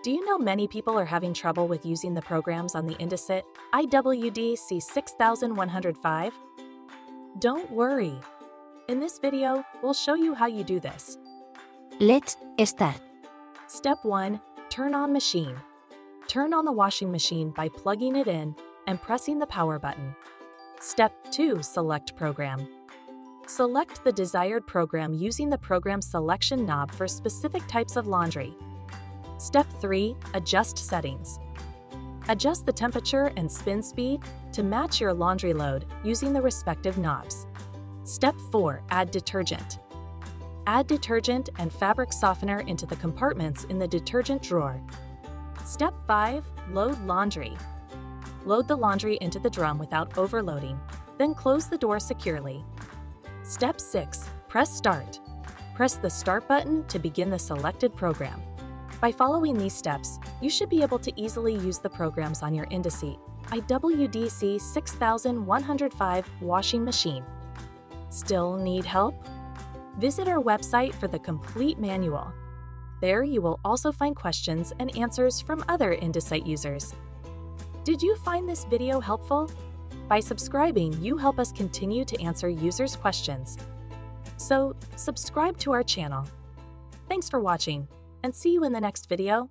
Do you know many people are having trouble with using the programs on the Indesit IWDC 6105? Don't worry. In this video, we'll show you how you do this. Let's start. Step 1. Turn on machine. Turn on the washing machine by plugging it in and pressing the power button. Step 2. Select program. Select the desired program using the program selection knob for specific types of laundry. Step 3. Adjust settings. Adjust the temperature and spin speed to match your laundry load using the respective knobs. Step 4. Add detergent. Add detergent and fabric softener into the compartments in the detergent drawer. Step 5. Load laundry. Load the laundry into the drum without overloading, then close the door securely. Step 6. Press Start. Press the Start button to begin the selected program. By following these steps, you should be able to easily use the programs on your Indesit IWDC 6105 washing machine. Still need help? Visit our website for the complete manual. There you will also find questions and answers from other Indesit users. Did you find this video helpful? By subscribing, you help us continue to answer users' questions. So, subscribe to our channel. Thanks for watching, and see you in the next video.